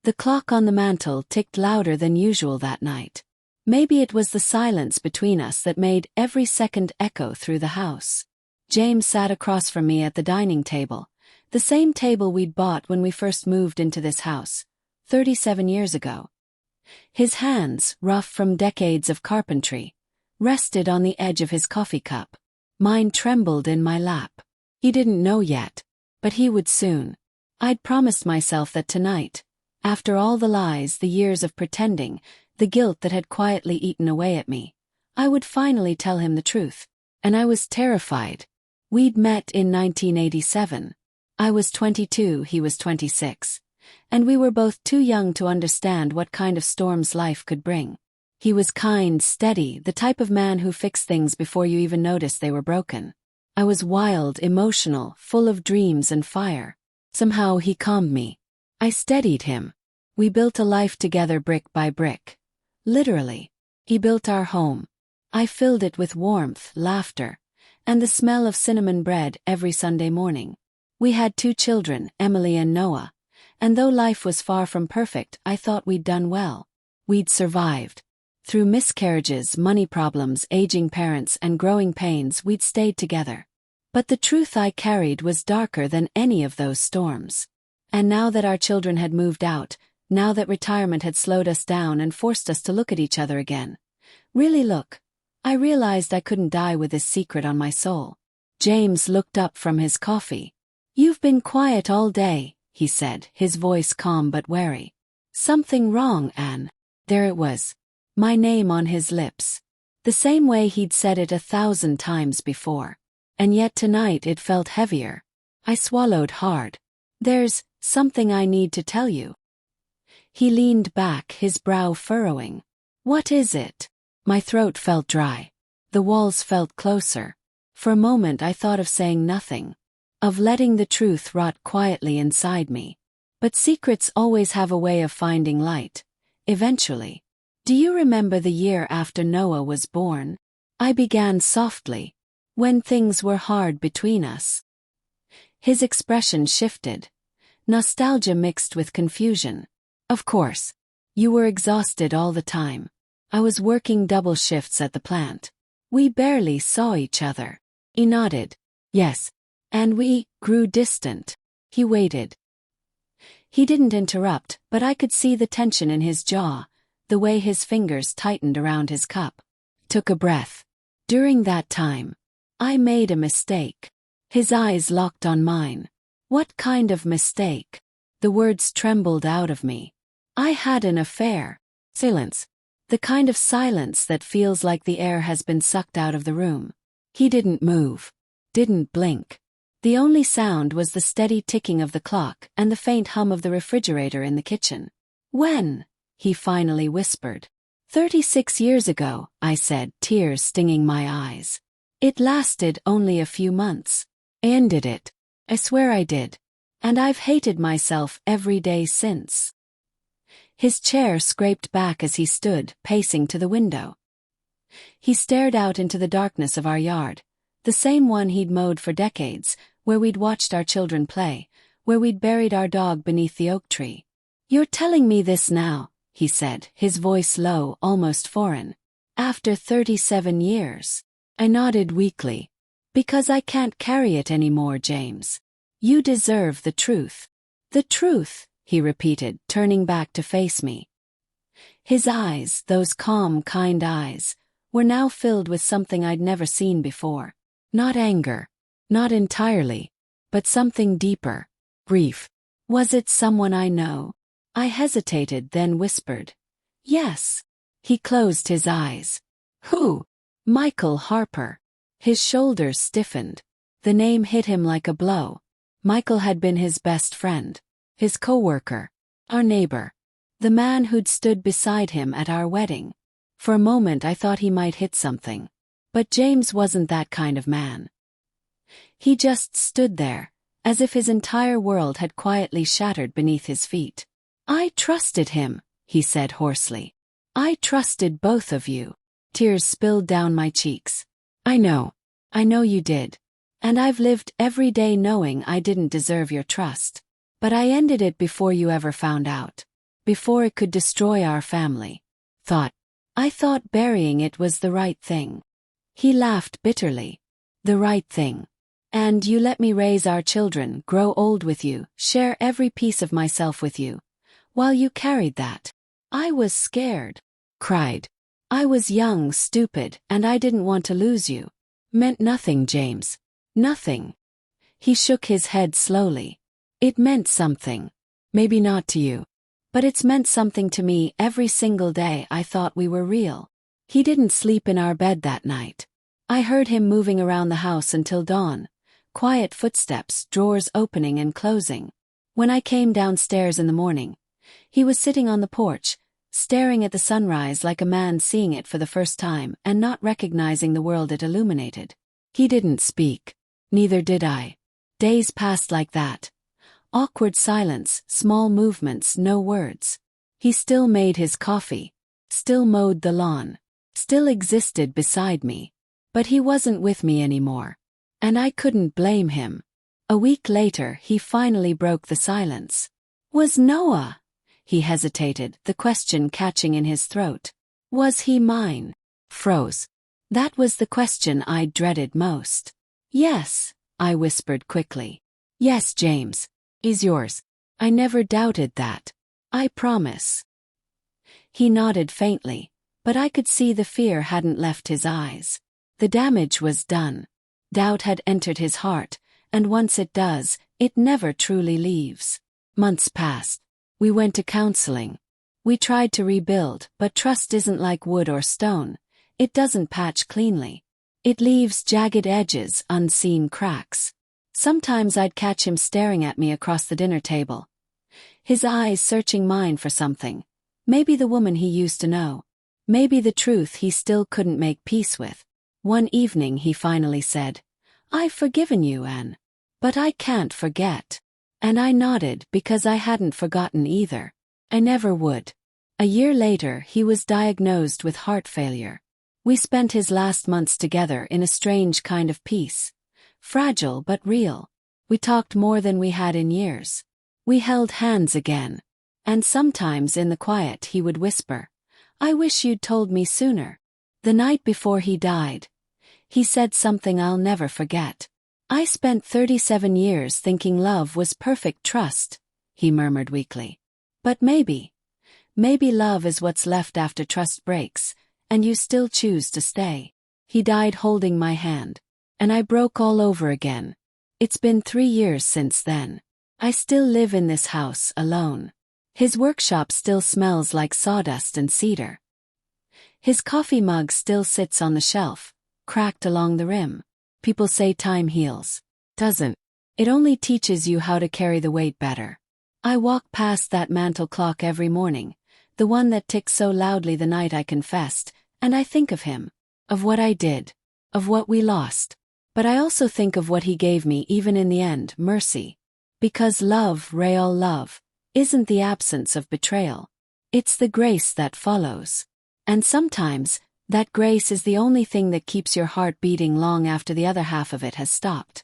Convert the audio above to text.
The clock on the mantel ticked louder than usual that night. Maybe it was the silence between us that made every second echo through the house. James sat across from me at the dining table, the same table we'd bought when we first moved into this house, 37 years ago. His hands, rough from decades of carpentry, rested on the edge of his coffee cup. Mine trembled in my lap. He didn't know yet, but he would soon. I'd promised myself that tonight, after all the lies, the years of pretending, the guilt that had quietly eaten away at me, I would finally tell him the truth. And I was terrified. We'd met in 1987. I was 22, he was 26. And we were both too young to understand what kind of storms life could bring. He was kind, steady, the type of man who fixed things before you even noticed they were broken. I was wild, emotional, full of dreams and fire. Somehow he calmed me. I steadied him. We built a life together brick by brick. Literally. He built our home. I filled it with warmth, laughter, and the smell of cinnamon bread every Sunday morning. We had 2 children, Emily and Noah, and though life was far from perfect, I thought we'd done well. We'd survived. Through miscarriages, money problems, aging parents, and growing pains, we'd stayed together. But the truth I carried was darker than any of those storms. And now that our children had moved out, now that retirement had slowed us down and forced us to look at each other again, really look, I realized I couldn't die with this secret on my soul. James looked up from his coffee. "You've been quiet all day," he said, his voice calm but wary. "Something wrong, Anne?" There it was. My name on his lips. The same way he'd said it 1,000 times before. And yet tonight it felt heavier. I swallowed hard. "There's something I need to tell you." He leaned back, his brow furrowing. "What is it?" My throat felt dry. The walls felt closer. For a moment I thought of saying nothing, of letting the truth rot quietly inside me. But secrets always have a way of finding light. Eventually. "Do you remember the year after Noah was born?" I began softly. "When things were hard between us." His expression shifted. Nostalgia mixed with confusion. "Of course. You were exhausted all the time. I was working double shifts at the plant. We barely saw each other." He nodded. "Yes. And we grew distant." He waited. He didn't interrupt, but I could see the tension in his jaw, the way his fingers tightened around his cup. Took a breath. "During that time, I made a mistake." His eyes locked on mine. "What kind of mistake?" The words trembled out of me. "I had an affair." Silence. The kind of silence that feels like the air has been sucked out of the room. He didn't move. Didn't blink. The only sound was the steady ticking of the clock and the faint hum of the refrigerator in the kitchen. "When?" he finally whispered. 36 years ago," I said, tears stinging my eyes. "It lasted only a few months. I ended it. I swear I did. And I've hated myself every day since." His chair scraped back as he stood, pacing to the window. He stared out into the darkness of our yard, the same one he'd mowed for decades, where we'd watched our children play, where we'd buried our dog beneath the oak tree. "You're telling me this now," he said, his voice low, almost foreign. "After 37 years. I nodded weakly. "Because I can't carry it anymore, James. You deserve the truth." "The truth," he repeated, turning back to face me. His eyes, those calm, kind eyes, were now filled with something I'd never seen before. Not anger. Not entirely. But something deeper. Grief. Was it someone I know? I hesitated, then whispered. "Yes." He closed his eyes. "Who?" "Michael Harper." His shoulders stiffened. The name hit him like a blow. Michael had been his best friend. His coworker. Our neighbor. The man who'd stood beside him at our wedding. For a moment I thought he might hit something. But James wasn't that kind of man. He just stood there, as if his entire world had quietly shattered beneath his feet. "I trusted him," he said hoarsely. "I trusted both of you." Tears spilled down my cheeks. I know you did. And I've lived every day knowing I didn't deserve your trust. But I ended it before you ever found out. before it could destroy our family. I thought burying it was the right thing. He laughed bitterly. The right thing. And you let me raise our children, grow old with you, share every piece of myself with you. While you carried that. I was scared. Cried. I was young, stupid, and I didn't want to lose you. Meant nothing, James. Nothing. He shook his head slowly. It meant something. Maybe not to you. But it's meant something to me every single day I thought we were real. He didn't sleep in our bed that night. I heard him moving around the house until dawn. Quiet footsteps, drawers opening and closing. When I came downstairs in the morning, he was sitting on the porch, staring at the sunrise like a man seeing it for the first time and not recognizing the world it illuminated. He didn't speak. Neither did I. Days passed like that. Awkward silence, small movements, no words. He still made his coffee. Still mowed the lawn. Still existed beside me. But he wasn't with me anymore. And I couldn't blame him. A week later, he finally broke the silence. Was Noah? He hesitated, the question catching in his throat. Was he mine? Froze. That was the question I dreaded most. Yes, I whispered quickly. Yes, James. Is yours. I never doubted that. I promise. He nodded faintly, but I could see the fear hadn't left his eyes. The damage was done. Doubt had entered his heart, and once it does, it never truly leaves. Months passed. We went to counseling. We tried to rebuild, but trust isn't like wood or stone. It doesn't patch cleanly. It leaves jagged edges, unseen cracks. Sometimes I'd catch him staring at me across the dinner table. His eyes searching mine for something. Maybe the woman he used to know. Maybe the truth he still couldn't make peace with. One evening he finally said, I've forgiven you, Anne. But I can't forget. And I nodded because I hadn't forgotten either. I never would. A year later he was diagnosed with heart failure. We spent his last months together in a strange kind of peace. Fragile but real. We talked more than we had in years. We held hands again. And sometimes in the quiet he would whisper, I wish you'd told me sooner. The night before he died, he said something I'll never forget. I spent 37 years thinking love was perfect trust, he murmured weakly. But maybe love is what's left after trust breaks, and you still choose to stay. He died holding my hand. And I broke all over again. It's been 3 years since then. I still live in this house, alone. His workshop still smells like sawdust and cedar. His coffee mug still sits on the shelf, cracked along the rim. People say time heals. Doesn't. It only teaches you how to carry the weight better. I walk past that mantel clock every morning, the one that ticked so loudly the night I confessed, and I think of him, of what I did, of what we lost. But I also think of what he gave me even in the end, mercy. Because love, real love, isn't the absence of betrayal. It's the grace that follows. And sometimes, that grace is the only thing that keeps your heart beating long after the other half of it has stopped.